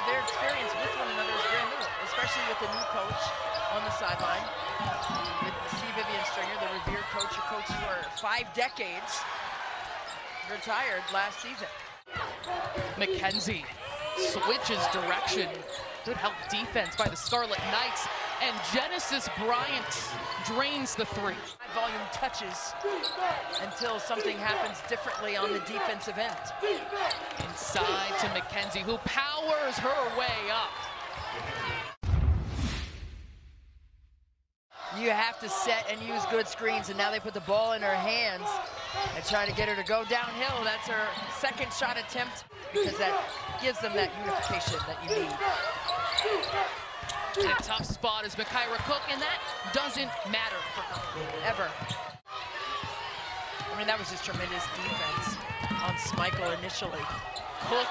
their experience with one another is brand new, especially with the new coach on the sideline. With C. Vivian Stringer, the revered coach who coached for 5 decades, retired last season. McKenzie switches direction. Good help defense by the Scarlet Knights. And Genesis Bryant drains the 3. High volume touches until something happens differently on the defensive end. Inside to McKenzie, who powers her way up. You have to set and use good screens, and now they put the ball in her hands and try to get her to go downhill. That's her second shot attempt, because that gives them that unification that you need. In a tough spot is Makaira Cook, and that doesn't matter for her. Ever. I mean, that was just tremendous defense on Schmeichel initially. Cook,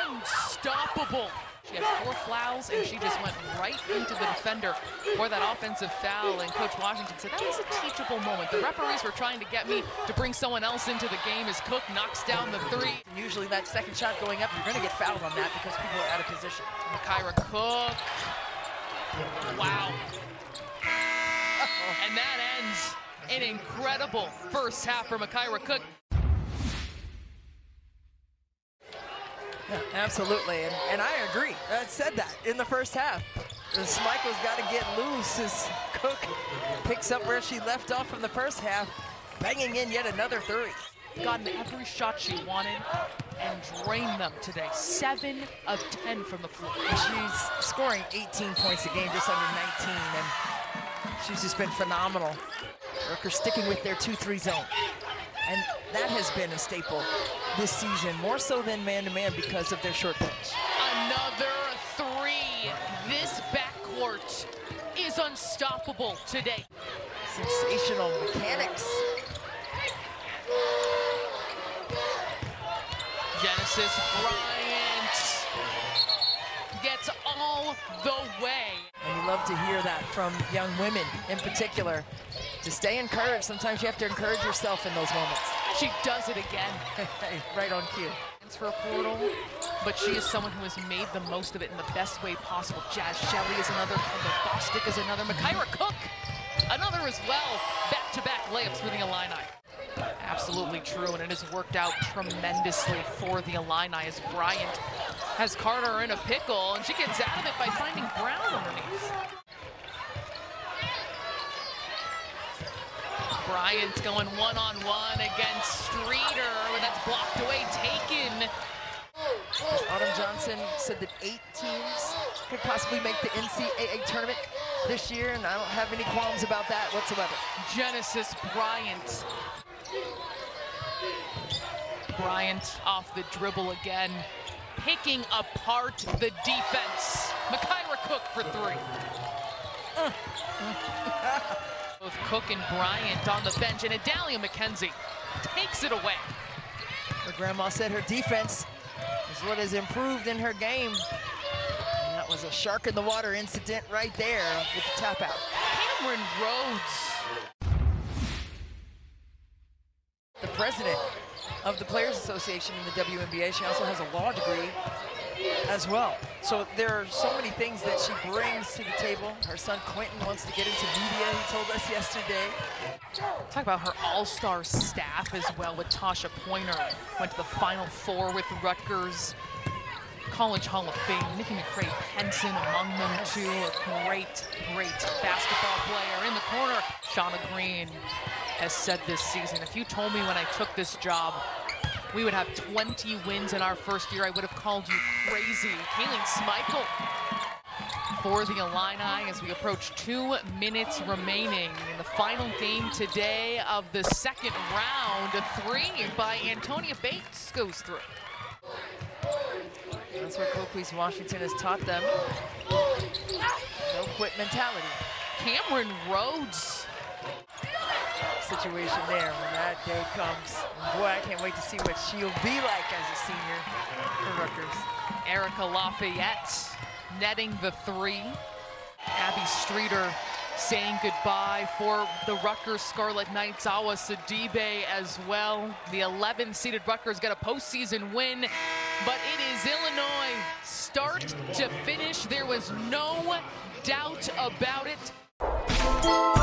unstoppable. She had 4 fouls, and she just went right into the defender for that offensive foul, and Coach Washington said that was a teachable moment. The referees were trying to get me to bring someone else into the game as Cook knocks down the 3. And usually that second shot going up, you're going to get fouled on that because people are out of position. Makaira Cook. Wow. And that ends an incredible first half for Makaira Cook. Yeah, absolutely, and I agree. I said that in the first half. Schmeichel's got to get loose as Cook picks up where she left off from the first half, banging in yet another 3. Gotten every shot she wanted and drained them today. 7 of 10 from the floor. She's scoring 18 points a game, just under 19, and she's just been phenomenal. Rutgers sticking with their 2-3 zone. And that has been a staple this season, more so than man-to-man because of their short bench. Another 3. This backcourt is unstoppable today. Sensational mechanics. Genesis Bryant gets all the way. And you love to hear that from young women in particular. To stay encouraged, sometimes you have to encourage yourself in those moments. She does it again. Right on cue. Transfer portal, but she is someone who has made the most of it in the best way possible. Jazz Shelley is another, Bostic is another, Makaira Cook, another as well. Back-to-back layups for the Illini. Absolutely true, and it has worked out tremendously for the Illini as Bryant has Carter in a pickle, and she gets out of it by finding Brown underneath. Bryant going one-on-one against Streeter, but that's blocked away, taken. Autumn Johnson said that 8 teams could possibly make the NCAA tournament this year, and I don't have any qualms about that whatsoever. Genesis Bryant. Bryant off the dribble again, picking apart the defense. Makaira Cook for 3. Both Cook and Bryant on the bench, and Adalia McKenzie takes it away. Her grandma said her defense is what has improved in her game. And that was a shark in the water incident right there with the tap out. Cameron Rhodes. The president of the Players Association in the WNBA. She also has a law degree as well. So there are so many things that she brings to the table. Her son Quentin wants to get into media, he told us yesterday. Talk about her all-star staff as well with Tasha Pointer. Went to the Final Four with Rutgers. College Hall of Fame, Nikki McCray-Penson among them too. A great, great basketball player in the corner. Shauna Green has said this season, if you told me when I took this job we would have 20 wins in our first year, I would have called you crazy. Kayleen Schmeichel for the Illini as we approach 2 minutes remaining in the final game today of the second round. A 3 by Antonia Bates goes through. That's what Coach Washington has taught them. No quit mentality. Cameron Rhodes. Situation there when that day comes. And boy, I can't wait to see what she'll be like as a senior for Rutgers. Erica Lafayette netting the 3. Abby Streeter saying goodbye for the Rutgers Scarlet Knights. Awa Sidibe as well. The 11th seeded Rutgers got a postseason win, but it is Illinois start to finish, there was no doubt about it.